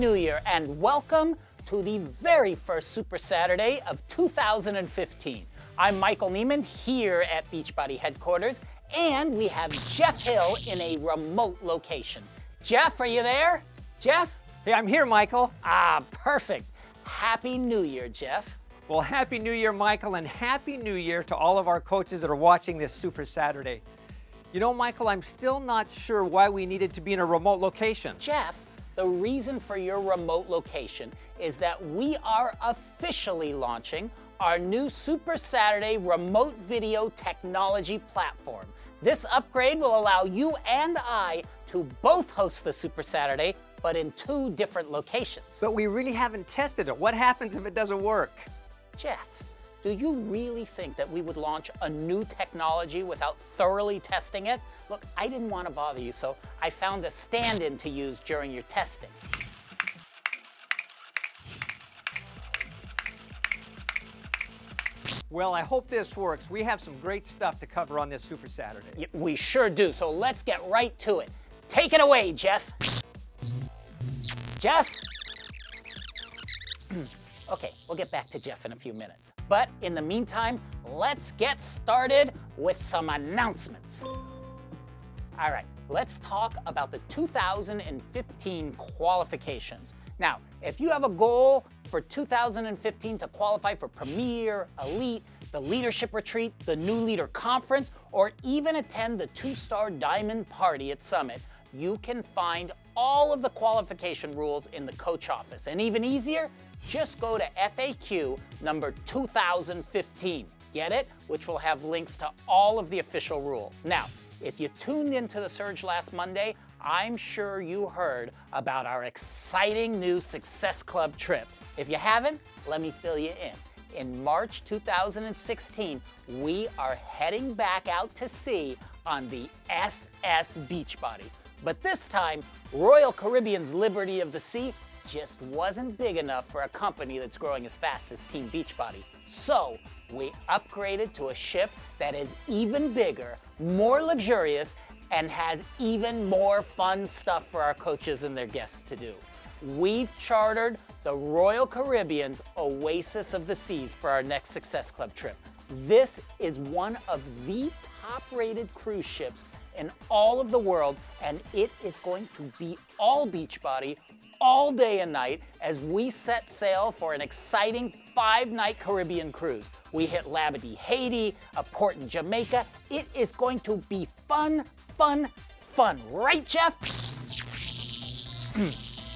New Year and welcome to the very first Super Saturday of 2015. I'm Michael Neiman here at Beachbody headquarters, and we have Jeff Hill in a remote location. Jeff, are you there? Jeff? Hey, I'm here, Michael. Ah, perfect. Happy New Year, Jeff. Well, Happy New Year, Michael, and Happy New Year to all of our coaches that are watching this Super Saturday. You know, Michael, I'm still not sure why we needed to be in a remote location. Jeff, the reason for your remote location is that we are officially launching our new Super Saturday remote video technology platform. This upgrade will allow you and I to both host the Super Saturday, but in 2 different locations. But we really haven't tested it. What happens if it doesn't work? Jeff, do you really think that we would launch a new technology without thoroughly testing it? Look, I didn't want to bother you, so I found a stand-in to use during your testing. Well, I hope this works. We have some great stuff to cover on this Super Saturday. We sure do, so let's get right to it. Take it away, Jeff. Jeff? Okay, we'll get back to Jeff in a few minutes. But in the meantime, let's get started with some announcements. All right, let's talk about the 2015 qualifications. Now, if you have a goal for 2015 to qualify for Premier, Elite, the Leadership Retreat, the New Leader Conference, or even attend the 2-star Diamond Party at Summit, you can find all of the qualification rules in the coach office. And even easier, just go to FAQ number 2015. Get it? Which will have links to all of the official rules. Now, if you tuned into the Surge last Monday, I'm sure you heard about our exciting new Success Club trip. If you haven't, let me fill you in. In March 2016, we are heading back out to sea on the SS Beachbody. But this time, Royal Caribbean's Liberty of the Sea just wasn't big enough for a company that's growing as fast as Team Beachbody. So we upgraded to a ship that is even bigger, more luxurious, and has even more fun stuff for our coaches and their guests to do. We've chartered the Royal Caribbean's Oasis of the Seas for our next Success Club trip. This is one of the top-rated cruise ships in all of the world, and it is going to be all Beachbody, all day and night as we set sail for an exciting 5-night Caribbean cruise. We hit Labadee, Haiti, a port in Jamaica. It is going to be fun, fun, fun. Right, Jeff?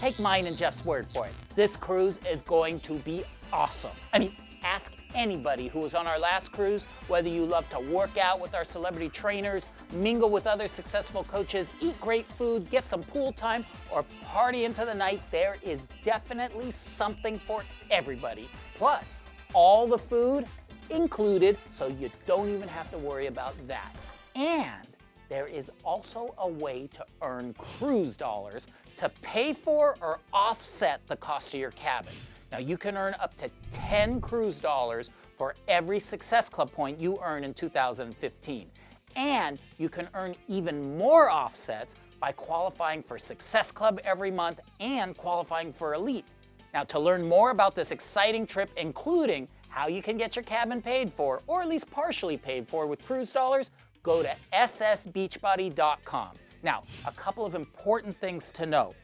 Take mine and Jeff's word for it. This cruise is going to be awesome. I mean, ask anybody who was on our last cruise, whether you love to work out with our celebrity trainers, mingle with other successful coaches, eat great food, get some pool time, or party into the night, there is definitely something for everybody. Plus, all the food included, so you don't even have to worry about that. And there is also a way to earn cruise dollars to pay for or offset the cost of your cabin. Now, you can earn up to 10 cruise dollars for every Success Club point you earn in 2015. And you can earn even more offsets by qualifying for Success Club every month and qualifying for Elite. Now, to learn more about this exciting trip, including how you can get your cabin paid for, or at least partially paid for with cruise dollars, go to ssbeachbody.com. Now, a couple of important things to know.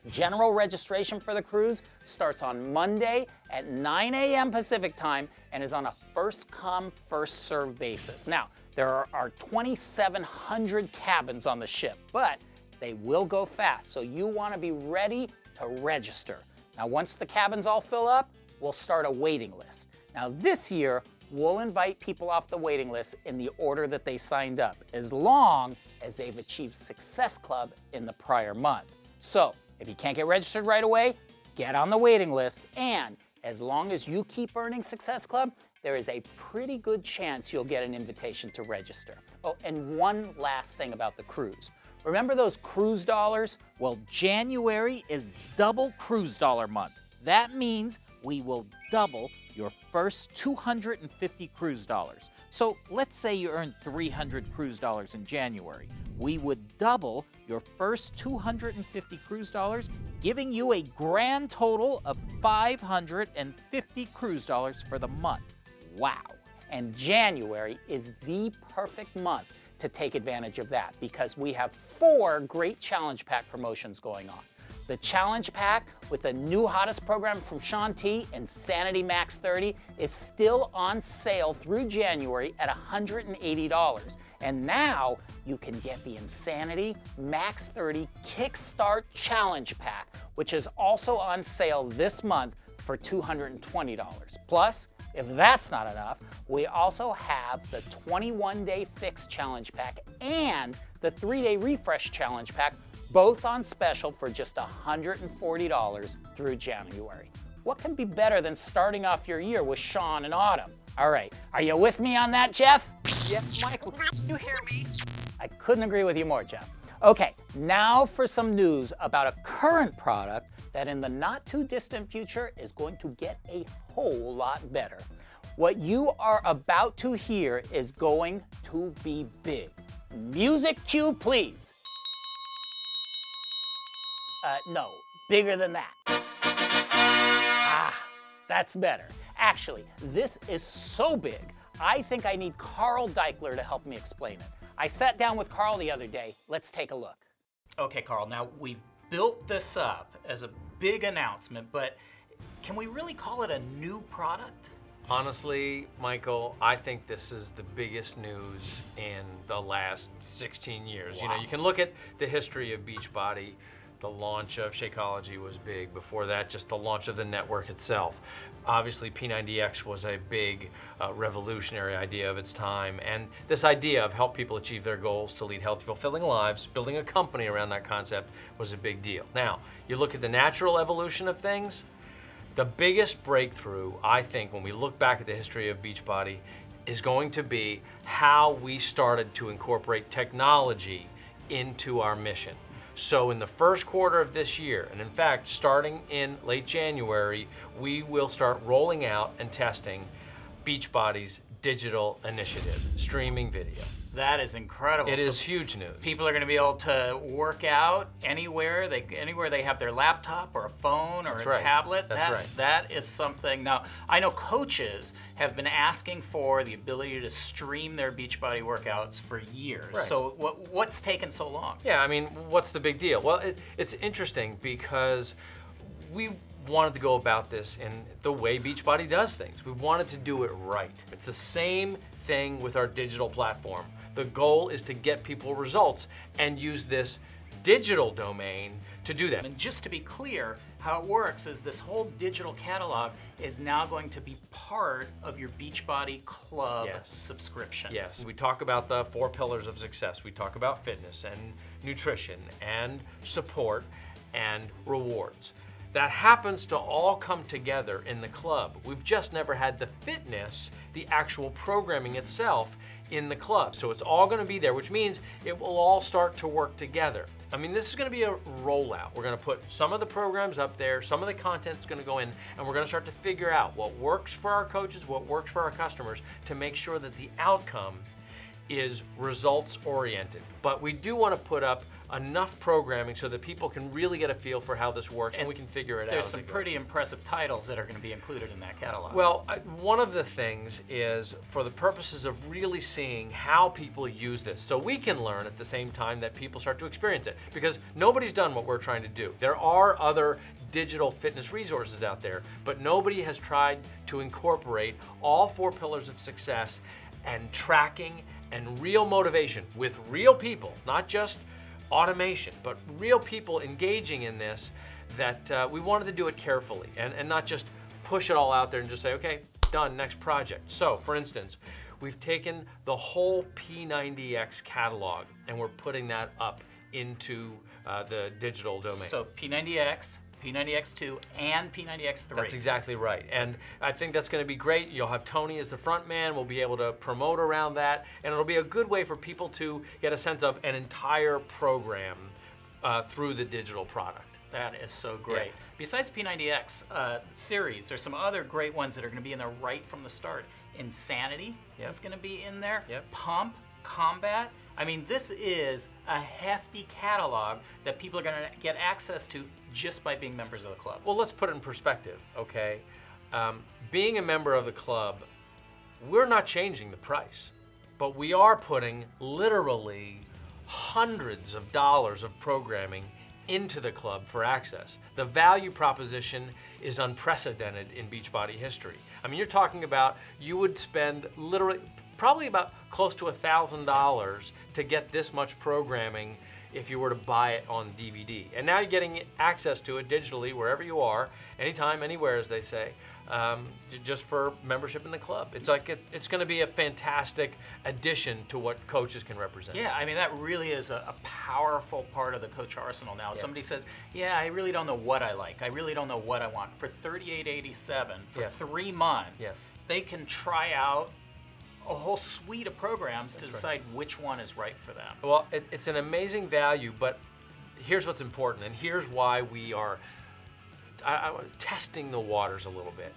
General registration for the cruise starts on Monday at 9 a.m. Pacific time and is on a first-come, first-served basis. Now, there are 2,700 cabins on the ship, but they will go fast, so you want to be ready to register. Now, once the cabins all fill up, we'll start a waiting list. Now, this year, we'll invite people off the waiting list in the order that they signed up, as long as they've achieved Success Club in the prior month. So, if you can't get registered right away, get on the waiting list, and as long as you keep earning Success Club, there is a pretty good chance you'll get an invitation to register. Oh, and one last thing about the cruise. Remember those cruise dollars? Well, January is double cruise dollar month. That means we will double your first 250 cruise dollars. So let's say you earn 300 cruise dollars in January. We would double your first 250 cruise dollars giving you a grand total of 550 cruise dollars for the month. Wow. And January is the perfect month to take advantage of that because we have 4 great Challenge Pack promotions going on. The Challenge Pack with the new hottest program from Shaun T, Insanity Max 30, is still on sale through January at $180. And now you can get the Insanity Max 30 Kickstart Challenge Pack, which is also on sale this month for $220. Plus, if that's not enough, we also have the 21-Day Fix Challenge Pack and the 3-Day Refresh Challenge Pack, both on special for just $140 through January. What can be better than starting off your year with Shaun and Autumn? All right, are you with me on that, Jeff? Yes, Michael, can you hear me? I couldn't agree with you more, Jeff. Okay, now for some news about a current product that in the not too distant future is going to get a whole lot better. What you are about to hear is going to be big. Music cue, please. No, bigger than that. Ah, that's better. Actually, this is so big, I think I need Carl Daikeler to help me explain it. I sat down with Carl the other day. Let's take a look. Okay, Carl, now we've built this up as a big announcement, but can we really call it a new product? Honestly, Michael, I think this is the biggest news in the last 16 years. Wow. You know, you can look at the history of Beachbody. The launch of Shakeology was big. Before that, just the launch of the network itself. Obviously, P90X was a big revolutionary idea of its time. And this idea of help people achieve their goals to lead healthy, fulfilling lives, building a company around that concept was a big deal. Now, you look at the natural evolution of things, the biggest breakthrough, I think, when we look back at the history of Beachbody, is going to be how we started to incorporate technology into our mission. So in the first quarter of this year, and in fact, starting in late January, we will start rolling out and testing Beachbody's digital initiative, streaming video. That is incredible. It is huge news. People are going to be able to work out anywhere they have their laptop or a phone or a tablet. That's right. That is something. Now, I know coaches have been asking for the ability to stream their Beachbody workouts for years. Right. So what's taken so long? Yeah, I mean, what's the big deal? Well, it's interesting because we wanted to go about this in the way Beachbody does things. We wanted to do it right. It's the same thing with our digital platform. The goal is to get people results and use this digital domain to do that. And just to be clear, how it works is this whole digital catalog is now going to be part of your Beachbody Club subscription. Yes, we talk about the 4 pillars of success. We talk about fitness and nutrition and support and rewards. That happens to all come together in the club. We've just never had the fitness, the actual programming itself in the club. So it's all gonna be there, which means it will all start to work together. I mean, this is gonna be a rollout. We're gonna put some of the programs up there, some of the content's gonna go in, and we're gonna start to figure out what works for our coaches, what works for our customers, to make sure that the outcome is results oriented. But we do wanna put up enough programming so that people can really get a feel for how this works and we can figure it out. There's some pretty impressive titles that are going to be included in that catalog. Well, one of the things is for the purposes of really seeing how people use this, so we can learn at the same time that people start to experience it, because nobody's done what we're trying to do. There are other digital fitness resources out there, but nobody has tried to incorporate all 4 pillars of success and tracking and real motivation with real people, not just automation, but real people engaging in this, that we wanted to do it carefully and not just push it all out there and just say, okay, done, next project. So, for instance, we've taken the whole P90X catalog and we're putting that up into the digital domain. So P90X, P90X2, and P90X3. That's exactly right. And I think that's going to be great. You'll have Tony as the front man. We'll be able to promote around that. And it'll be a good way for people to get a sense of an entire program through the digital product. That is so great. Yeah. Besides P90X series, there's some other great ones that are going to be in there right from the start. Insanity is going to be in there. Yep. Pump combat. I mean, this is a hefty catalog that people are going to get access to just by being members of the club. Well, let's put it in perspective, okay? Being a member of the club, we're not changing the price, but we are putting literally hundreds of dollars of programming into the club for access. The value proposition is unprecedented in Beachbody history. I mean, you're talking about, you would spend literally probably about close to $1,000 to get this much programming if you were to buy it on DVD. And now you're getting access to it digitally wherever you are, anytime, anywhere, as they say, just for membership in the club. It's like it's going to be a fantastic addition to what coaches can represent. Yeah, I mean, that really is a powerful part of the coach arsenal now. Yeah. Somebody says, yeah, I really don't know what I like. I really don't know what I want. For $38.87 for 3 months, they can try out a whole suite of programs to decide which one is right for them. Well, it's an amazing value, but here's what's important, and here's why we are testing the waters a little bit.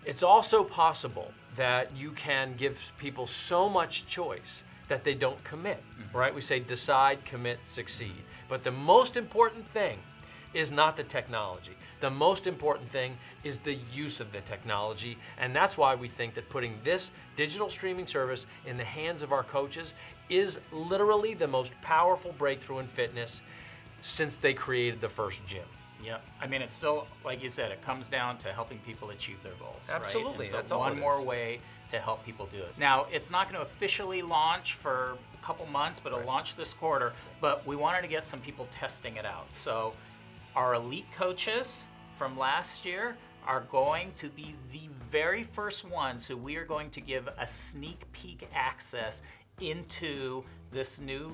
It's also possible that you can give people so much choice that they don't commit, right? We say decide, commit, succeed. But the most important thing is not the technology. The most important thing is the use of the technology, and that's why we think that putting this digital streaming service in the hands of our coaches is literally the most powerful breakthrough in fitness since they created the first gym. Yeah, I mean, it's still, like you said, it comes down to helping people achieve their goals. Absolutely, right? And so that's all one it is. more way to help people do it. Now, it's not going to officially launch for a couple months, but it'll launch this quarter. But we wanted to get some people testing it out. So our elite coaches from last year are going to be the very first ones who we are going to give a sneak peek access into this new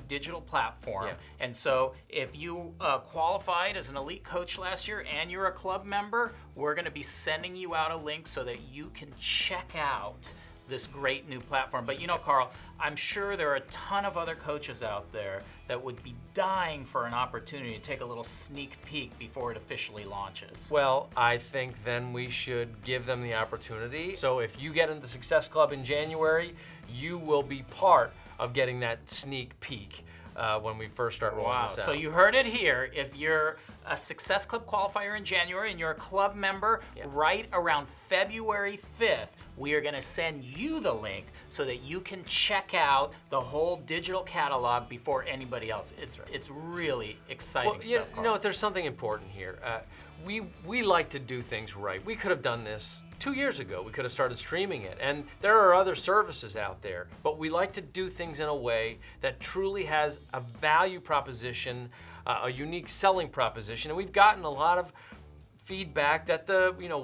digital platform. Yeah. And so if you qualified as an elite coach last year and you're a club member, we're going to be sending you out a link so that you can check out this great new platform. But you know, Carl, I'm sure there are a ton of other coaches out there that would be dying for an opportunity to take a little sneak peek before it officially launches. Well, I think then we should give them the opportunity. So if you get into Success Club in January, you will be part of getting that sneak peek when we first start rolling this out. So you heard it here. If you're a Success Club qualifier in January and you're a club member, right around February 5th, we are going to send you the link so that you can check out the whole digital catalog before anybody else. It's really exciting stuff. You know, there's something important here. We like to do things right. We could have done this 2 years ago. We could have started streaming it, and there are other services out there, but we like to do things in a way that truly has a value proposition, a unique selling proposition, and we've gotten a lot of feedback that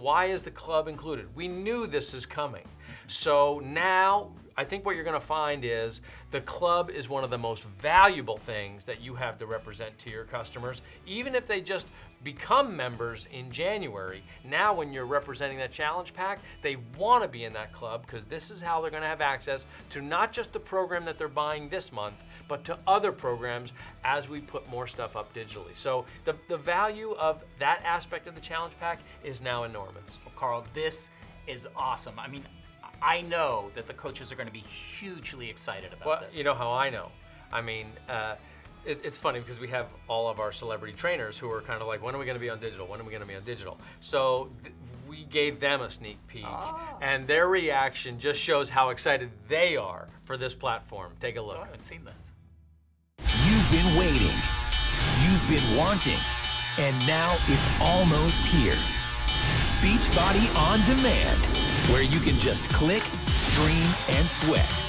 why is the club included? We knew this is coming. So now I think what you're going to find is the club is one of the most valuable things that you have to represent to your customers, even if they just become members in January. Now when you're representing that challenge pack, they want to be in that club because this is how they're going to have access to not just the program that they're buying this month, but to other programs as we put more stuff up digitally. So the value of that aspect of the challenge pack is now enormous. Well, Carl, this is awesome. I mean, I know that the coaches are going to be hugely excited about this. You know how I know? I mean, it's funny because we have all of our celebrity trainers who are kind of like, when are we going to be on digital? When are we going to be on digital? So we gave them a sneak peek, and their reaction just shows how excited they are for this platform. Take a look. Oh, I haven't seen this. You've been waiting, you've been wanting, and now it's almost here. Beachbody On Demand, where you can just click, stream, and sweat.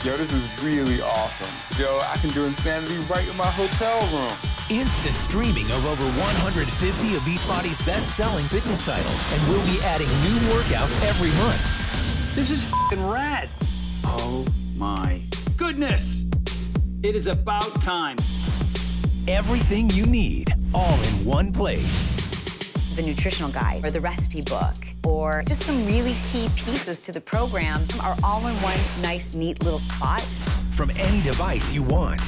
Yo, this is really awesome. Yo, I can do Insanity right in my hotel room. Instant streaming of over 150 of Beachbody's best-selling fitness titles, and we'll be adding new workouts every month. This is f***ing rad. Oh my goodness. It is about time. Everything you need, all in one place. The nutritional guide or the recipe book or just some really key pieces to the program are all in one nice, neat little spot. From any device you want.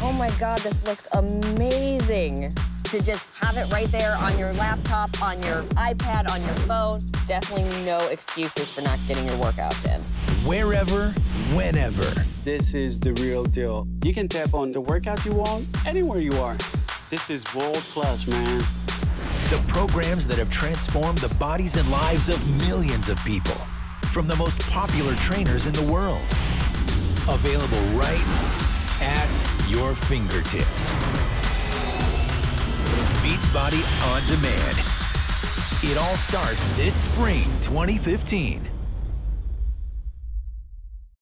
Oh my God, this looks amazing. to just have it right there on your laptop, on your iPad, on your phone. Definitely no excuses for not getting your workouts in. Wherever, whenever. This is the real deal. You can tap on the workout you want anywhere you are. This is world class, man. The programs that have transformed the bodies and lives of millions of people. From the most popular trainers in the world. Available right at your fingertips. Beachbody On Demand. It all starts this spring 2015.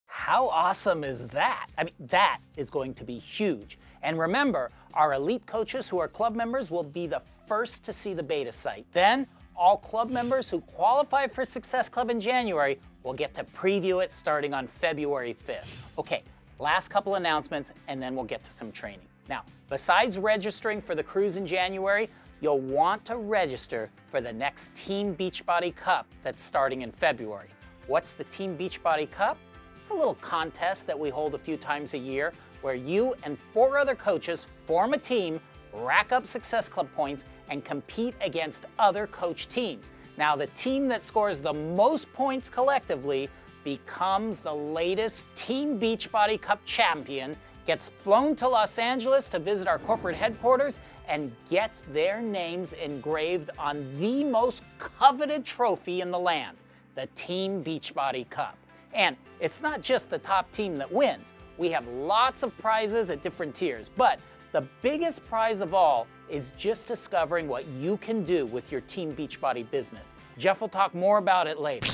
How awesome is that? I mean, that is going to be huge. And remember, our elite coaches who are club members will be the first to see the beta site. Then, all club members who qualify for Success Club in January will get to preview it starting on February 5th. Okay, last couple announcements, and then we'll get to some training. Now, besides registering for the cruise in January, you'll want to register for the next Team Beachbody Cup that's starting in February. What's the Team Beachbody Cup? It's a little contest that we hold a few times a year where you and 4 other coaches form a team, rack up Success Club points, and compete against other coach teams. Now, the team that scores the most points collectively becomes the latest Team Beachbody Cup champion, gets flown to Los Angeles to visit our corporate headquarters, and gets their names engraved on the most coveted trophy in the land, the Team Beachbody Cup. And it's not just the top team that wins. We have lots of prizes at different tiers, but the biggest prize of all is just discovering what you can do with your Team Beachbody business. Jeff will talk more about it later.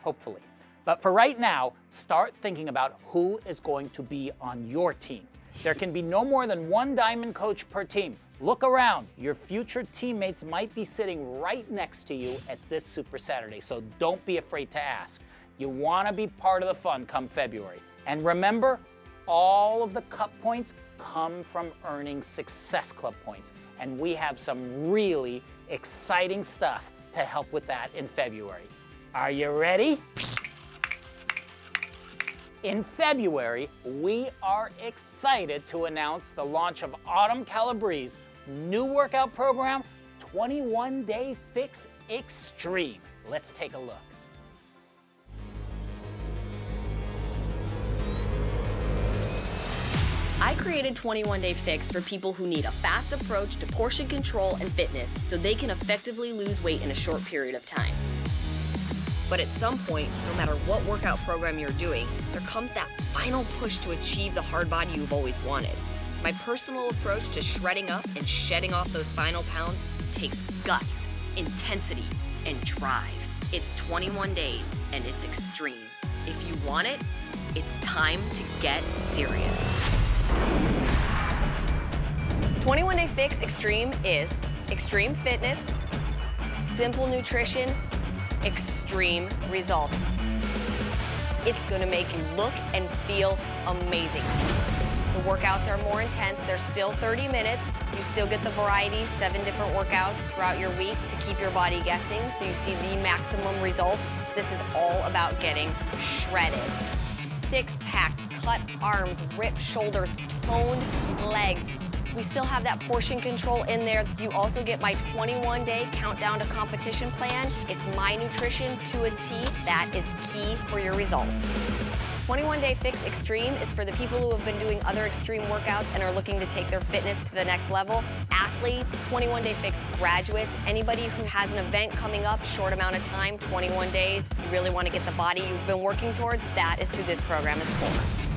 Hopefully. But for right now, start thinking about who is going to be on your team. There can be no more than 1 diamond coach per team. Look around. Your future teammates might be sitting right next to you at this Super Saturday, so don't be afraid to ask. You want to be part of the fun come February. And remember, all of the cup points come from earning Success Club points. And we have some really exciting stuff to help with that in February. Are you ready? In February, we are excited to announce the launch of Autumn Calabrese's new workout program, 21 Day Fix Extreme. Let's take a look. I created 21 Day Fix for people who need a fast approach to portion control and fitness so they can effectively lose weight in a short period of time. But at some point, no matter what workout program you're doing, there comes that final push to achieve the hard body you've always wanted. My personal approach to shredding up and shedding off those final pounds takes guts, intensity, and drive. It's 21 days and it's extreme. If you want it, it's time to get serious. 21 Day Fix Extreme is extreme fitness, simple nutrition, extreme results. It's gonna make you look and feel amazing. The workouts are more intense. They're still 30 minutes. You still get the variety, 7 different workouts throughout your week to keep your body guessing so you see the maximum results. This is all about getting shredded. 6-pack, cut arms, ripped shoulders, toned legs. We still have that portion control in there. You also get my 21-day countdown to competition plan. It's my nutrition to a T. That is key for your results. 21 Day Fix Extreme is for the people who have been doing other extreme workouts and are looking to take their fitness to the next level. Athletes, 21 Day Fix graduates, anybody who has an event coming up, short amount of time, 21 days, you really want to get the body you've been working towards, that is who this program is for.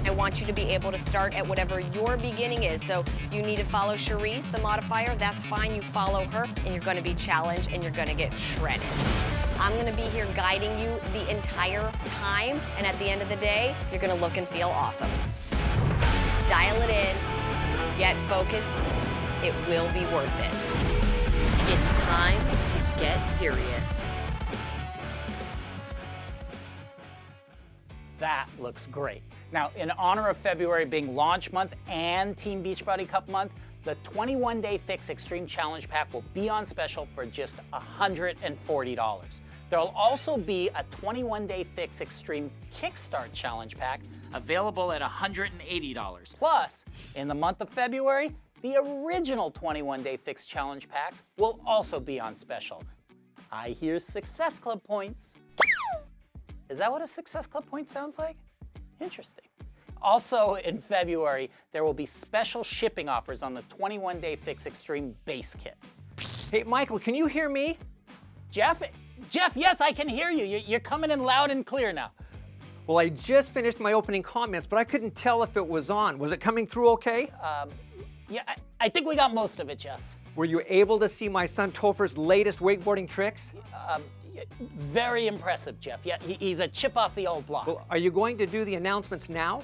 I want you to be able to start at whatever your beginning is. So you need to follow Charisse, the modifier, that's fine. You follow her and you're gonna be challenged and you're gonna get shredded. I'm gonna be here guiding you the entire time. And at the end of the day, you're gonna look and feel awesome. Dial it in, get focused. It will be worth it. It's time to get serious. That looks great. Now, in honor of February being launch month and Team Beachbody Cup month, the 21 Day Fix Extreme Challenge Pack will be on special for just $140. There'll also be a 21 Day Fix Extreme Kickstart Challenge Pack available at $180. Plus, in the month of February, The original 21-Day Fix Challenge packs will also be on special. I hear Success Club points. Is that what a Success Club point sounds like? Interesting. Also in February, there will be special shipping offers on the 21-Day Fix Extreme Base Kit. Hey, Michael, can you hear me? Jeff, yes, I can hear you. You're coming in loud and clear now. Well, I just finished my opening comments, but I couldn't tell if it was on. Was it coming through okay? Yeah, I think we got most of it, Jeff. Were you able to see my son Topher's latest wakeboarding tricks? Very impressive, Jeff. Yeah, he's a chip off the old block. Well, are you going to do the announcements now?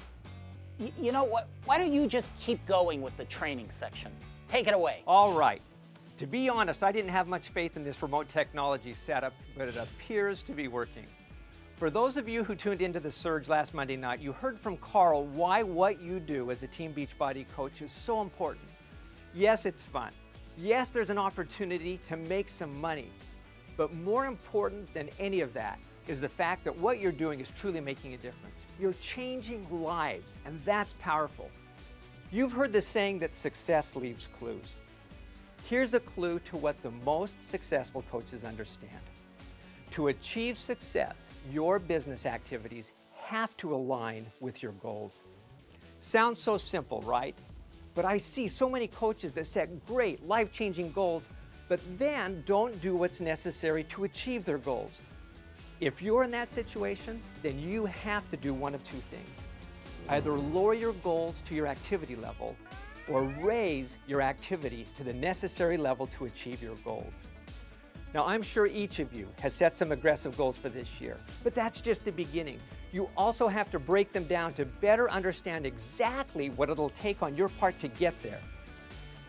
You know what? Why don't you just keep going with the training section? Take it away. All right. To be honest, I didn't have much faith in this remote technology setup, but it appears to be working. For those of you who tuned into the Surge last Monday night, you heard from Carl why what you do as a Team Beachbody coach is so important. Yes, it's fun. Yes, there's an opportunity to make some money. But more important than any of that is the fact that what you're doing is truly making a difference. You're changing lives, and that's powerful. You've heard the saying that success leaves clues. Here's a clue to what the most successful coaches understand. To achieve success, your business activities have to align with your goals. Sounds so simple, right? But I see so many coaches that set great, life-changing goals, but then don't do what's necessary to achieve their goals. If you're in that situation, then you have to do one of two things. Either lower your goals to your activity level or raise your activity to the necessary level to achieve your goals. Now, I'm sure each of you has set some aggressive goals for this year, but that's just the beginning. You also have to break them down to better understand exactly what it'll take on your part to get there.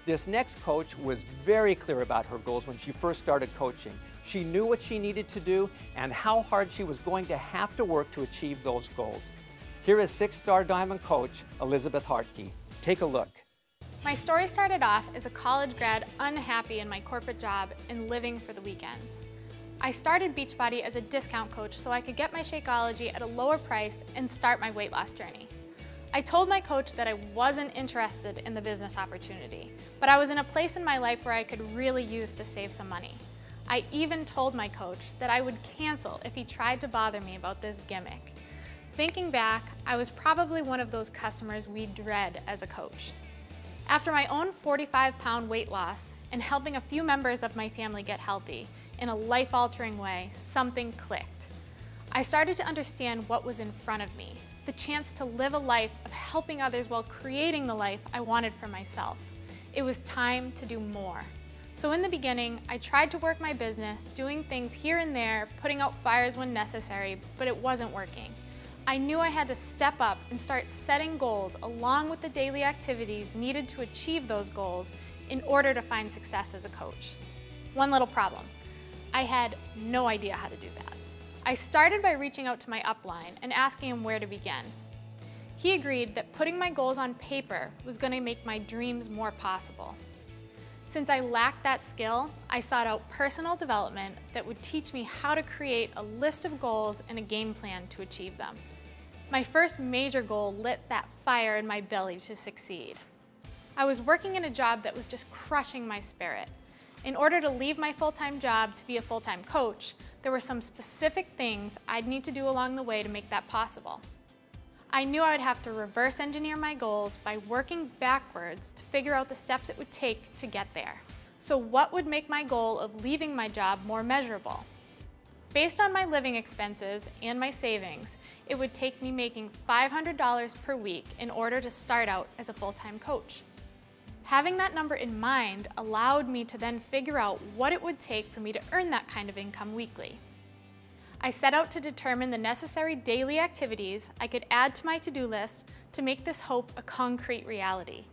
This next coach was very clear about her goals when she first started coaching. She knew what she needed to do and how hard she was going to have to work to achieve those goals. Here is 6-star Diamond coach, Elizabeth Hartke. Take a look. My story started off as a college grad unhappy in my corporate job and living for the weekends. I started Beachbody as a discount coach so I could get my Shakeology at a lower price and start my weight loss journey. I told my coach that I wasn't interested in the business opportunity, but I was in a place in my life where I could really use to save some money. I even told my coach that I would cancel if he tried to bother me about this gimmick. Thinking back, I was probably one of those customers we dread as a coach. After my own 45-pound weight loss and helping a few members of my family get healthy in a life-altering way, something clicked. I started to understand what was in front of me, the chance to live a life of helping others while creating the life I wanted for myself. It was time to do more. So in the beginning, I tried to work my business, doing things here and there, putting out fires when necessary, but it wasn't working. I knew I had to step up and start setting goals along with the daily activities needed to achieve those goals in order to find success as a coach. One little problem. I had no idea how to do that. I started by reaching out to my upline and asking him where to begin. He agreed that putting my goals on paper was going to make my dreams more possible. Since I lacked that skill, I sought out personal development that would teach me how to create a list of goals and a game plan to achieve them. My first major goal lit that fire in my belly to succeed. I was working in a job that was just crushing my spirit. In order to leave my full-time job to be a full-time coach, there were some specific things I'd need to do along the way to make that possible. I knew I would have to reverse engineer my goals by working backwards to figure out the steps it would take to get there. So what would make my goal of leaving my job more measurable? Based on my living expenses and my savings, it would take me making $500 per week in order to start out as a full-time coach. Having that number in mind allowed me to then figure out what it would take for me to earn that kind of income weekly. I set out to determine the necessary daily activities I could add to my to-do list to make this hope a concrete reality.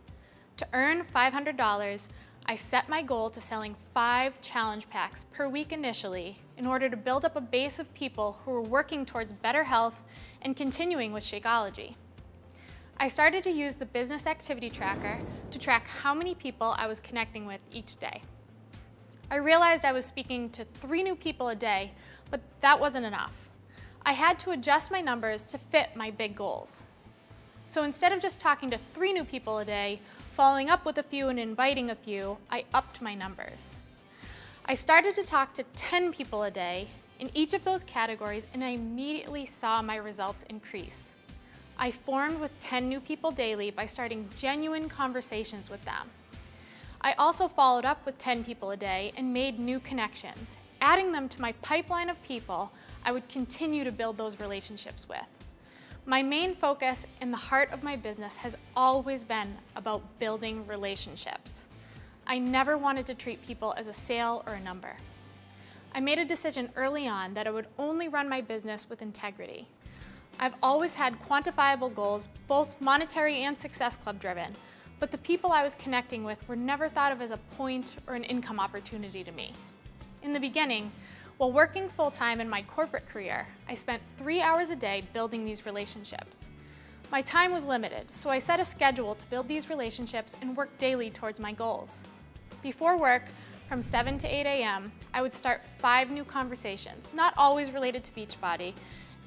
To earn $500, I set my goal to selling 5 challenge packs per week initially in order to build up a base of people who were working towards better health and continuing with Shakeology. I started to use the business activity tracker to track how many people I was connecting with each day. I realized I was speaking to 3 new people a day, but that wasn't enough. I had to adjust my numbers to fit my big goals. So instead of just talking to 3 new people a day, Following up with a few and inviting a few, I upped my numbers. I started to talk to 10 people a day in each of those categories, and I immediately saw my results increase. I formed with 10 new people daily by starting genuine conversations with them. I also followed up with 10 people a day and made new connections, adding them to my pipeline of people I would continue to build those relationships with. My main focus in the heart of my business has always been about building relationships. I never wanted to treat people as a sale or a number. I made a decision early on that I would only run my business with integrity. I've always had quantifiable goals, both monetary and Success Club driven, but the people I was connecting with were never thought of as a point or an income opportunity to me. In the beginning, while working full-time in my corporate career, I spent 3 hours a day building these relationships. My time was limited, so I set a schedule to build these relationships and work daily towards my goals. Before work, from 7 to 8 a.m., I would start 5 new conversations, not always related to Beachbody,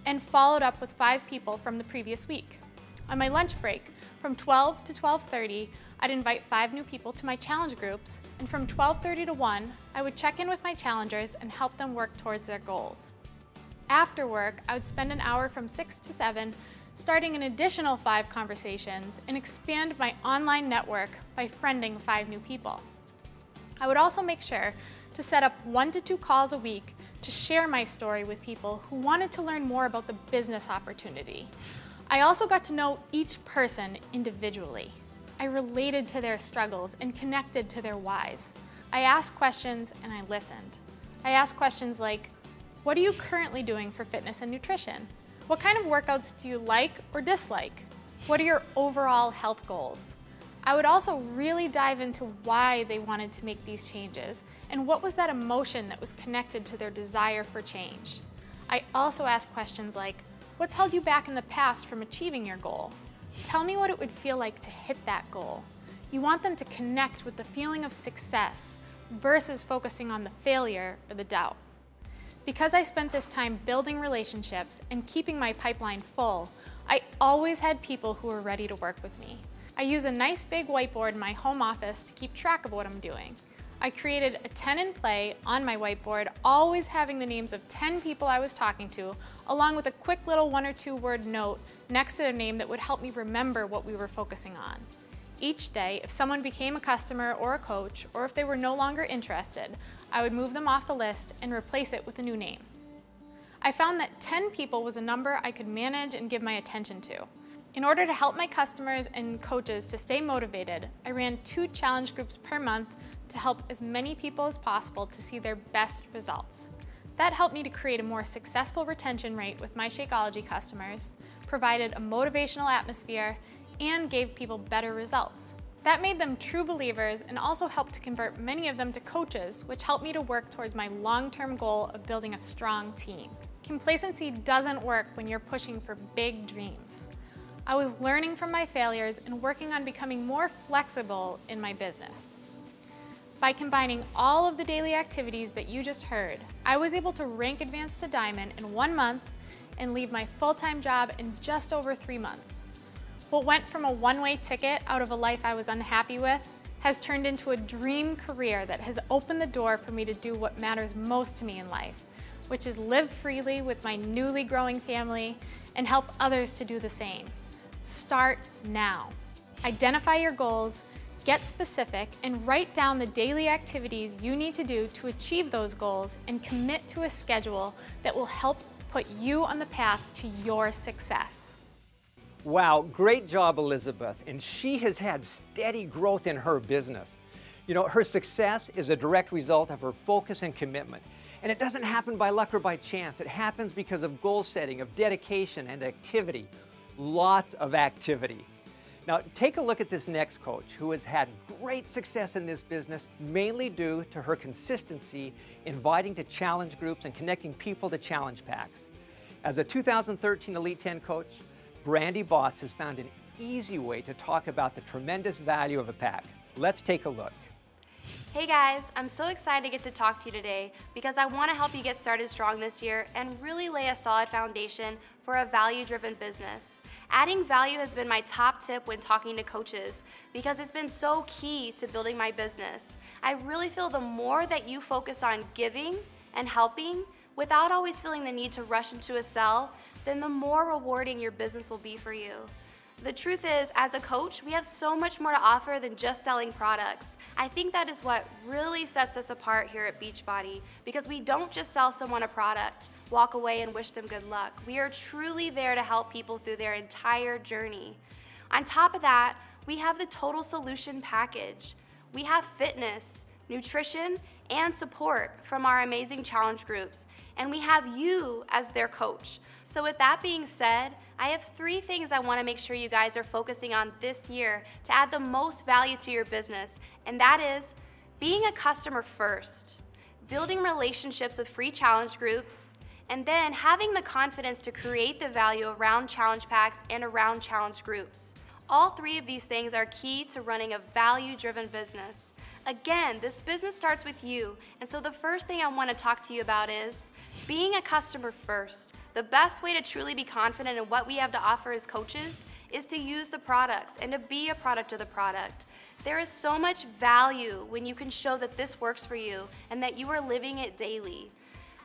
and followed up with 5 people from the previous week. On my lunch break, from 12 to 12:30, I'd invite 5 new people to my challenge groups, and from 12:30 to 1, I would check in with my challengers and help them work towards their goals. After work, I would spend an hour from 6 to 7 starting an additional 5 conversations and expand my online network by friending 5 new people. I would also make sure to set up 1 to 2 calls a week to share my story with people who wanted to learn more about the business opportunity. I also got to know each person individually. I related to their struggles and connected to their whys. I asked questions and I listened. I asked questions like, what are you currently doing for fitness and nutrition? What kind of workouts do you like or dislike? What are your overall health goals? I would also really dive into why they wanted to make these changes and what was that emotion that was connected to their desire for change. I also asked questions like, what's held you back in the past from achieving your goal? Tell me what it would feel like to hit that goal. You want them to connect with the feeling of success versus focusing on the failure or the doubt. Because I spent this time building relationships and keeping my pipeline full, I always had people who were ready to work with me. I use a nice big whiteboard in my home office to keep track of what I'm doing. I created a 10 in play on my whiteboard, always having the names of 10 people I was talking to, along with a quick little 1 or 2 word note next to their name that would help me remember what we were focusing on. Each day, if someone became a customer or a coach, or if they were no longer interested, I would move them off the list and replace it with a new name. I found that 10 people was a number I could manage and give my attention to. In order to help my customers and coaches to stay motivated, I ran 2 challenge groups per month to help as many people as possible to see their best results. That helped me to create a more successful retention rate with my Shakeology customers, provided a motivational atmosphere, and gave people better results. That made them true believers and also helped to convert many of them to coaches, which helped me to work towards my long-term goal of building a strong team. Complacency doesn't work when you're pushing for big dreams. I was learning from my failures and working on becoming more flexible in my business. By combining all of the daily activities that you just heard, I was able to rank advanced to Diamond in 1 month and leave my full-time job in just over 3 months. What went from a one-way ticket out of a life I was unhappy with has turned into a dream career that has opened the door for me to do what matters most to me in life, which is live freely with my newly growing family and help others to do the same. Start now. Identify your goals, get specific, and write down the daily activities you need to do to achieve those goals and commit to a schedule that will help put you on the path to your success. Wow, great job, Elizabeth. And she has had steady growth in her business. You know, her success is a direct result of her focus and commitment. And it doesn't happen by luck or by chance. It happens because of goal setting, of dedication and activity. Lots of activity. Now, take a look at this next coach who has had great success in this business, mainly due to her consistency inviting to challenge groups and connecting people to challenge packs. As a 2013 Elite 10 coach, Brandi Botts has found an easy way to talk about the tremendous value of a pack. Let's take a look. Hey guys, I'm so excited to get to talk to you today because I want to help you get started strong this year and really lay a solid foundation for a value-driven business. Adding value has been my top tip when talking to coaches because it's been so key to building my business. I really feel the more that you focus on giving and helping without always feeling the need to rush into a sell, then the more rewarding your business will be for you. The truth is, as a coach, we have so much more to offer than just selling products. I think that is what really sets us apart here at Beachbody, because we don't just sell someone a product, walk away and wish them good luck. We are truly there to help people through their entire journey. On top of that, we have the total solution package. We have fitness, nutrition, and support from our amazing challenge groups, and we have you as their coach. So with that being said, I have 3 things I want to make sure you guys are focusing on this year to add the most value to your business, and that is being a customer first, building relationships with free challenge groups, and then having the confidence to create the value around challenge packs and around challenge groups. All 3 of these things are key to running a value-driven business. Again, this business starts with you, and so the first thing I want to talk to you about is being a customer first. The best way to truly be confident in what we have to offer as coaches is to use the products and to be a product of the product. There is so much value when you can show that this works for you and that you are living it daily.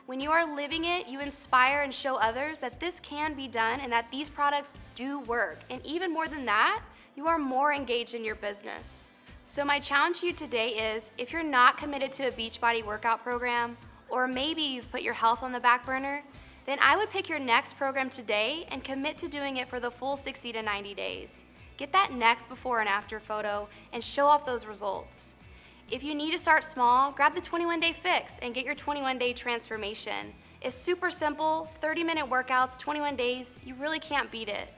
When you are living it, you inspire and show others that this can be done and that these products do work. And even more than that, you are more engaged in your business. So my challenge to you today is, if you're not committed to a Beachbody workout program, or maybe you've put your health on the back burner, then I would pick your next program today and commit to doing it for the full 60 to 90 days. Get that next before and after photo and show off those results. If you need to start small, grab the 21-day fix and get your 21-day transformation. It's super simple, 30-minute workouts, 21 days, you really can't beat it.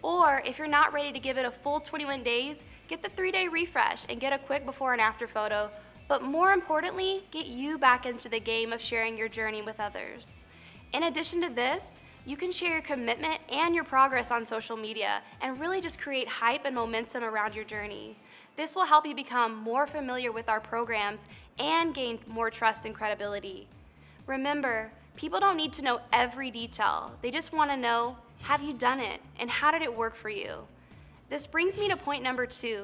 Or if you're not ready to give it a full 21 days, get the 3-day refresh and get a quick before and after photo, but more importantly, get you back into the game of sharing your journey with others. In addition to this, you can share your commitment and your progress on social media and really just create hype and momentum around your journey. This will help you become more familiar with our programs and gain more trust and credibility. Remember, people don't need to know every detail. They just want to know, have you done it and how did it work for you? This brings me to point number 2,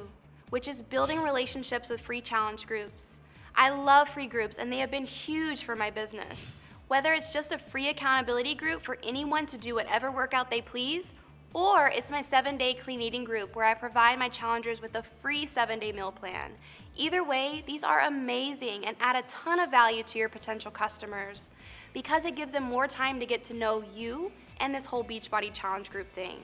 which is building relationships with free challenge groups. I love free groups and they have been huge for my business. Whether it's just a free accountability group for anyone to do whatever workout they please, or it's my 7-day clean eating group where I provide my challengers with a free 7-day meal plan. Either way, these are amazing and add a ton of value to your potential customers because it gives them more time to get to know you and this whole Beachbody challenge group thing.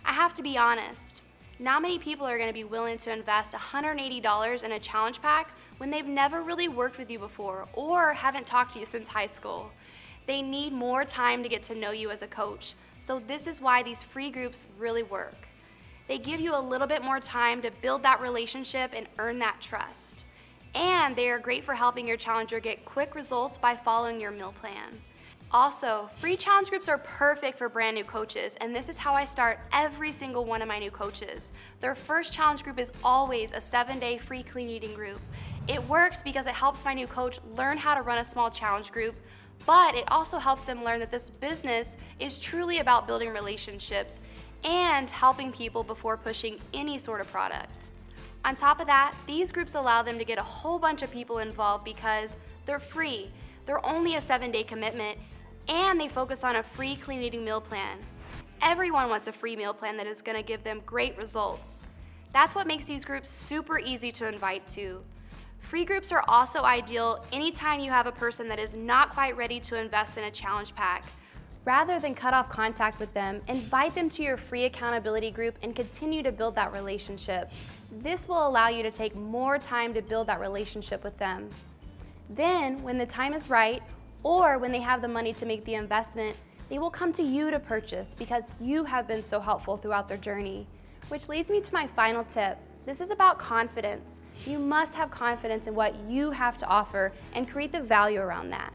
I have to be honest, not many people are going to be willing to invest $180 in a challenge pack when they've never really worked with you before or haven't talked to you since high school. They need more time to get to know you as a coach. So this is why these free groups really work. They give you a little bit more time to build that relationship and earn that trust. And they are great for helping your challenger get quick results by following your meal plan. Also, free challenge groups are perfect for brand new coaches, and this is how I start every single one of my new coaches. Their first challenge group is always a 7-day free clean eating group. It works because it helps my new coach learn how to run a small challenge group, but it also helps them learn that this business is truly about building relationships and helping people before pushing any sort of product. On top of that, these groups allow them to get a whole bunch of people involved because they're free, they're only a 7-day commitment, and they focus on a free clean eating meal plan. Everyone wants a free meal plan that is going to give them great results. That's what makes these groups super easy to invite to. Free groups are also ideal anytime you have a person that is not quite ready to invest in a challenge pack. Rather than cut off contact with them, invite them to your free accountability group and continue to build that relationship. This will allow you to take more time to build that relationship with them. Then, when the time is right, or when they have the money to make the investment, they will come to you to purchase because you have been so helpful throughout their journey. Which leads me to my final tip. This is about confidence. You must have confidence in what you have to offer and create the value around that.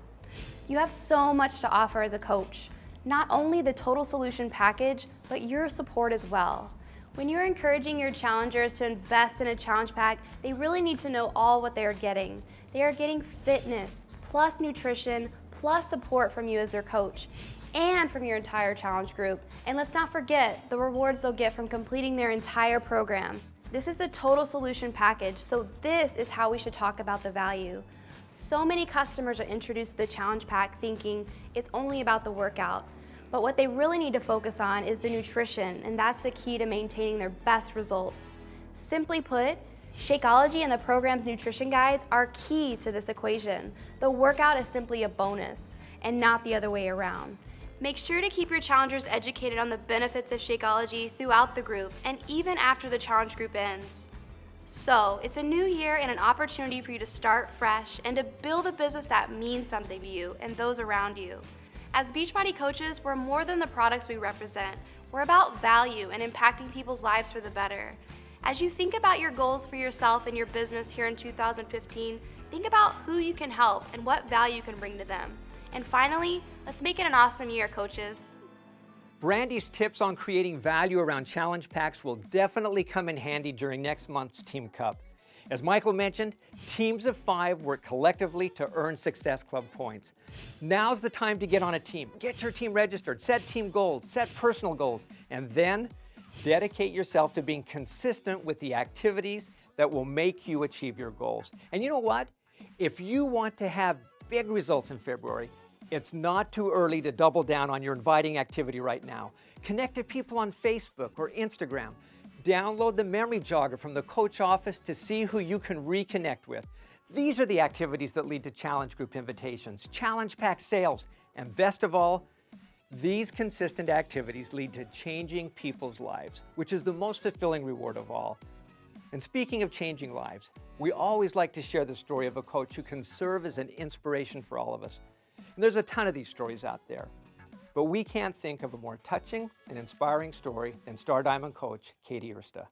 You have so much to offer as a coach. Not only the total solution package, but your support as well. When you're encouraging your challengers to invest in a challenge pack, they really need to know all what they are getting. They are getting fitness, plus nutrition, plus support from you as their coach and from your entire challenge group. And let's not forget the rewards they'll get from completing their entire program. This is the total solution package, so this is how we should talk about the value. So many customers are introduced to the challenge pack thinking it's only about the workout, but what they really need to focus on is the nutrition, and that's the key to maintaining their best results. Simply put, Shakeology and the program's nutrition guides are key to this equation. The workout is simply a bonus and not the other way around. Make sure to keep your challengers educated on the benefits of Shakeology throughout the group and even after the challenge group ends. So, it's a new year and an opportunity for you to start fresh and to build a business that means something to you and those around you. As Beachbody coaches, we're more than the products we represent. We're about value and impacting people's lives for the better. As you think about your goals for yourself and your business here in 2015, think about who you can help and what value you can bring to them. And finally, let's make it an awesome year, coaches. Brandi's tips on creating value around challenge packs will definitely come in handy during next month's Team Cup. As Michael mentioned, teams of 5 work collectively to earn Success Club points. Now's the time to get on a team. Get your team registered, set team goals, set personal goals, and then dedicate yourself to being consistent with the activities that will make you achieve your goals. And you know what? If you want to have big results in February, it's not too early to double down on your inviting activity right now. Connect to people on Facebook or Instagram. Download the memory jogger from the coach office to see who you can reconnect with. These are the activities that lead to challenge group invitations, challenge pack sales, and best of all, these consistent activities lead to changing people's lives, which is the most fulfilling reward of all. And speaking of changing lives, we always like to share the story of a coach who can serve as an inspiration for all of us. And there's a ton of these stories out there, but we can't think of a more touching and inspiring story than Star Diamond coach Katy Ursta.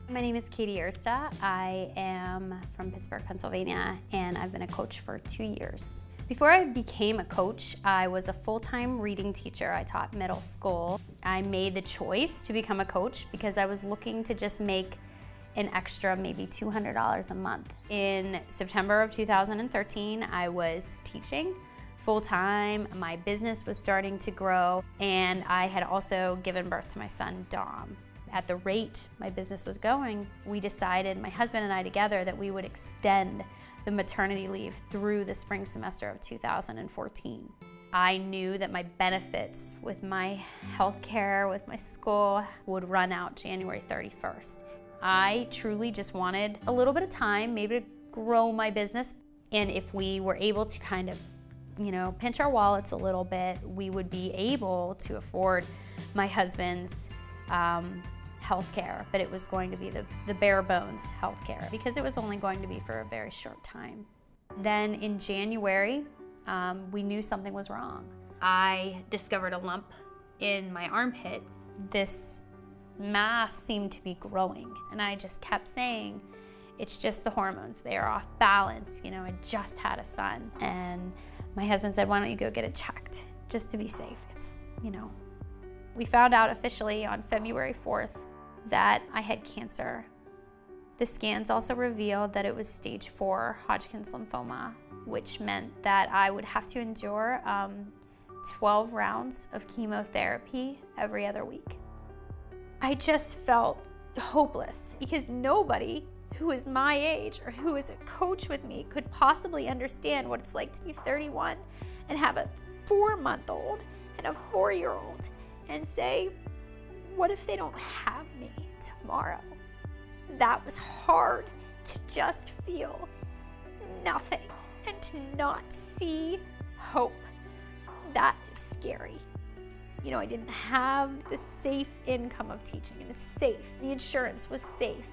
My name is Katy Ursta. I am from Pittsburgh, Pennsylvania, and I've been a coach for 2 years. Before I became a coach, I was a full-time reading teacher. I taught middle school. I made the choice to become a coach because I was looking to just make an extra maybe $200 a month. In September of 2013, I was teaching full-time. My business was starting to grow, and I had also given birth to my son, Dom. At the rate my business was going, we decided, my husband and I together, that we would extend the maternity leave through the spring semester of 2014. I knew that my benefits with my health care, with my school, would run out January 31st. I truly just wanted a little bit of time, maybe to grow my business. And if we were able to kind of, pinch our wallets a little bit, we would be able to afford my husband's health care, but it was going to be the bare bones health care because it was only going to be for a very short time. Then in January, we knew something was wrong. I discovered a lump in my armpit. This mass seemed to be growing, and I just kept saying, it's just the hormones, they are off balance. I just had a son. And my husband said, why don't you go get it checked, just to be safe. It's, We found out officially on February 4th that I had cancer. The scans also revealed that it was stage 4 Hodgkin's lymphoma, which meant that I would have to endure 12 rounds of chemotherapy every other week. I just felt hopeless because nobody who is my age or who is a coach with me could possibly understand what it's like to be 31 and have a 4-month-old and a 4-year-old and say, what if they don't have me tomorrow? That was hard to just feel nothing and to not see hope. That is scary. I didn't have the safe income of teaching, and it's safe. The insurance was safe.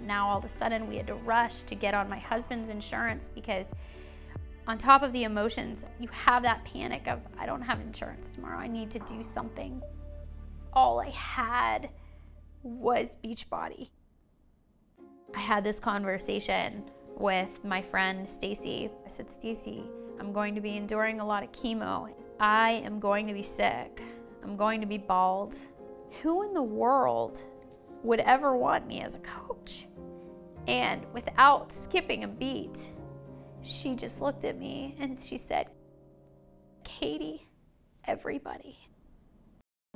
Now all of a sudden we had to rush to get on my husband's insurance because on top of the emotions, you have that panic of, I don't have insurance tomorrow, I need to do something. All I had was Beachbody. I had this conversation with my friend Stacy. I said, Stacy, I'm going to be enduring a lot of chemo. I am going to be sick. I'm going to be bald. Who in the world would ever want me as a coach? And without skipping a beat, she just looked at me and she said, Katy, everybody.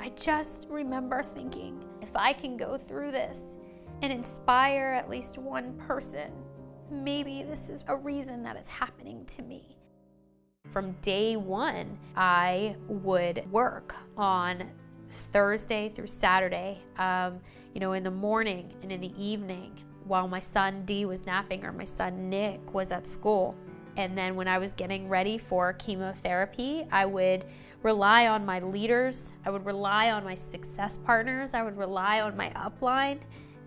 I just remember thinking, if I can go through this and inspire at least one person, maybe this is a reason that it's happening to me. From day one, I would work on Thursday through Saturday, in the morning and in the evening while my son D was napping or my son Nick was at school. And then when I was getting ready for chemotherapy, I would rely on my leaders, I would rely on my success partners, I would rely on my upline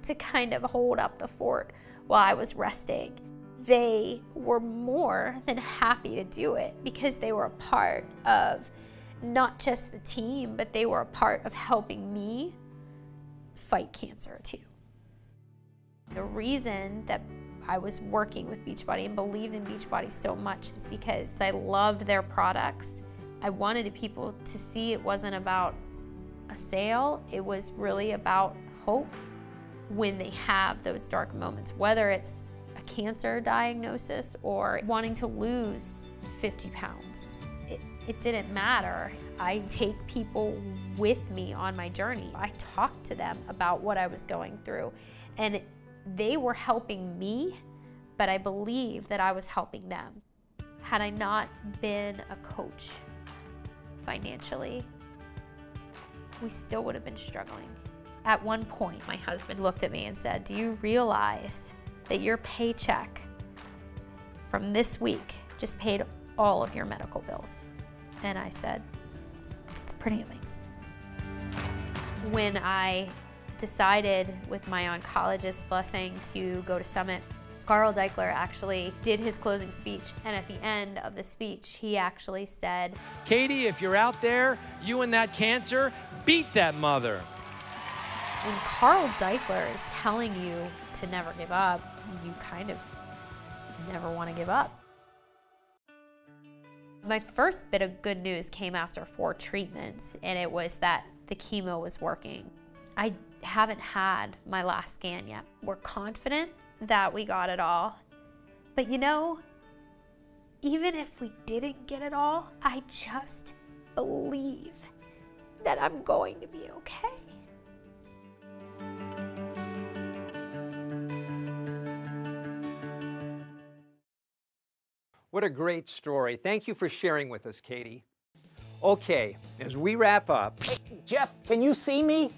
to kind of hold up the fort while I was resting. They were more than happy to do it because they were a part of not just the team, but they were a part of helping me fight cancer too. The reason that I was working with Beachbody and believed in Beachbody so much is because I loved their products. I wanted people to see it wasn't about a sale, it was really about hope when they have those dark moments, whether it's a cancer diagnosis or wanting to lose 50 pounds. It didn't matter. I take people with me on my journey. I talked to them about what I was going through, and they were helping me, but I believe that I was helping them. Had I not been a coach financially, we still would have been struggling. At one point, my husband looked at me and said, "Do you realize that your paycheck from this week just paid all of your medical bills?" And I said, "It's pretty amazing." When I decided with my oncologist blessing to go to Summit, Carl Daikeler actually did his closing speech, and at the end of the speech, he actually said, "Katy, if you're out there, you and that cancer, beat that mother." When Carl Daikeler is telling you to never give up, you kind of never want to give up. My first bit of good news came after 4 treatments, and it was that the chemo was working. I haven't had my last scan yet. We're confident that we got it all, but even if we didn't get it all, I just believe that I'm going to be okay. What a great story. Thank you for sharing with us, Katy. Okay, as we wrap up. Hey, Jeff, can you see me?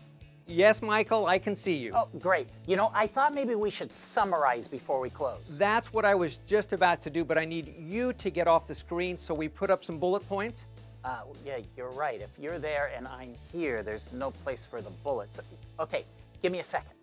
Yes, Michael, I can see you. Oh, great. I thought maybe we should summarize before we close. That's what I was just about to do, but I need you to get off the screen, so we put up some bullet points. Yeah, you're right. If you're there and I'm here, there's no place for the bullets. Okay, give me a second.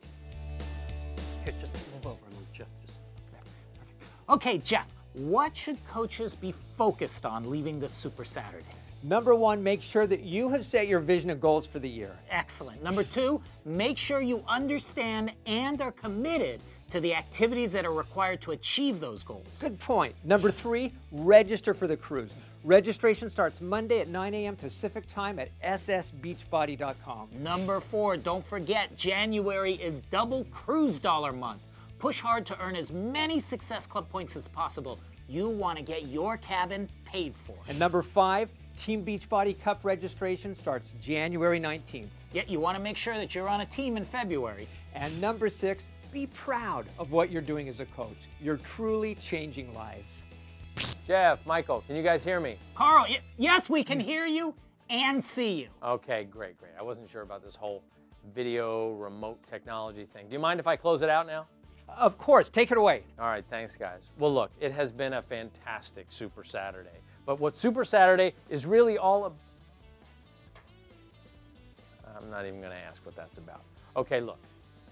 Here, just move over and Jeff, just there. Perfect. Okay, Jeff. What should coaches be focused on leaving this Super Saturday? Number 1, make sure that you have set your vision and goals for the year. Excellent. Number 2, make sure you understand and are committed to the activities that are required to achieve those goals. Good point. Number 3, register for the cruise. Registration starts Monday at 9 a.m. Pacific time at ssbeachbody.com. Number 4, don't forget, January is double cruise dollar month. Push hard to earn as many Success Club points as possible. You want to get your cabin paid for. And number 5, Team Beachbody Cup registration starts January 19th. Yeah, you want to make sure that you're on a team in February. And number 6, be proud of what you're doing as a coach. You're truly changing lives. Jeff, Michael, can you guys hear me? Carl, yes, we can hear you and see you. Okay, great. I wasn't sure about this whole video remote technology thing. Do you mind if I close it out now? Of course, take it away. All right, thanks guys. Well look, it has been a fantastic Super Saturday. But what Super Saturday is really all about, I'm not even gonna ask what that's about. Okay, look,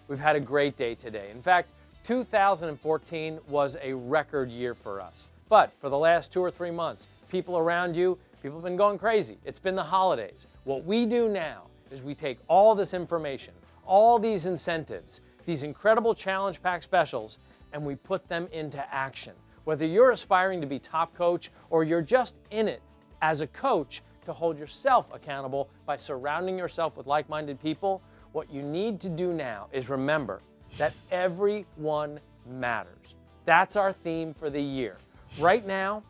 we've had a great day today. In fact, 2014 was a record year for us. But for the last 2 or 3 months, people around you, people have been going crazy. It's been the holidays. What we do now is we take all this information, all these incentives, these incredible challenge pack specials, and we put them into action. Whether you're aspiring to be top coach or you're just in it as a coach to hold yourself accountable by surrounding yourself with like-minded people, what you need to do now is remember that everyone matters. That's our theme for the year. Right now,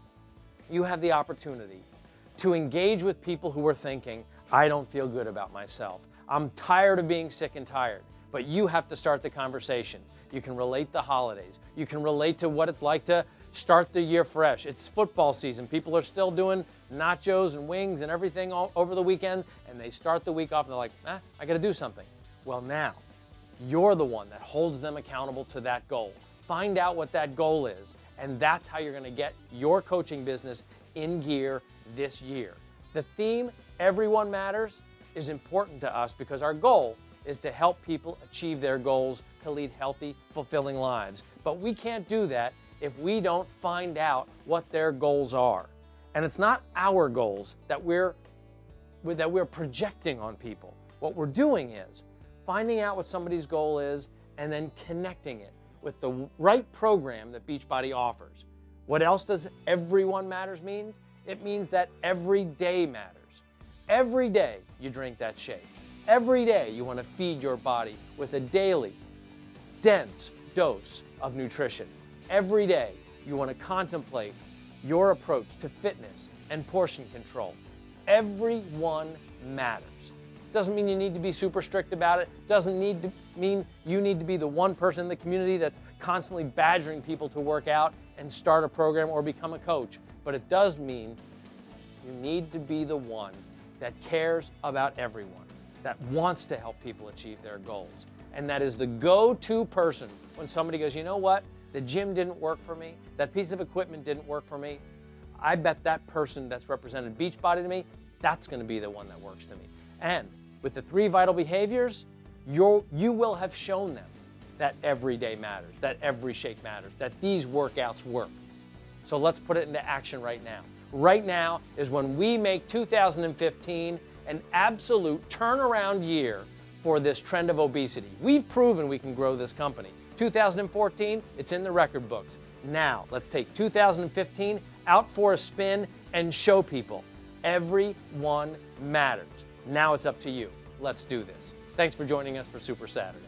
you have the opportunity to engage with people who are thinking, I don't feel good about myself. I'm tired of being sick and tired. But you have to start the conversation. You can relate the holidays. You can relate to what it's like to start the year fresh. It's football season. People are still doing nachos and wings and everything all over the weekend, and they start the week off and they're like, I gotta do something. Well, now, you're the one that holds them accountable to that goal. Find out what that goal is, and that's how you're gonna get your coaching business in gear this year. The theme, Everyone Matters, is important to us because our goal is to help people achieve their goals to lead healthy, fulfilling lives. But we can't do that if we don't find out what their goals are. And it's not our goals that we're projecting on people. What we're doing is finding out what somebody's goal is and then connecting it with the right program that Beachbody offers. What else does Everyone Matters mean? It means that every day matters. Every day you drink that shake. Every day you want to feed your body with a daily, dense dose of nutrition. Every day you want to contemplate your approach to fitness and portion control. Everyone matters. Doesn't mean you need to be super strict about it. Doesn't mean you need to be the one person in the community that's constantly badgering people to work out and start a program or become a coach. But it does mean you need to be the one that cares about everyone, that wants to help people achieve their goals, and that is the go-to person when somebody goes, you know what, the gym didn't work for me, that piece of equipment didn't work for me. I bet that person that's represented Beachbody to me, that's gonna be the one that works to me. And with the 3 vital behaviors, you will have shown them that every day matters, that every shake matters, that these workouts work. So let's put it into action right now. Right now is when we make 2015 an absolute turnaround year for this trend of obesity. We've proven we can grow this company. 2014, it's in the record books. Now, let's take 2015 out for a spin and show people everyone matters. Now it's up to you. Let's do this. Thanks for joining us for Super Saturday.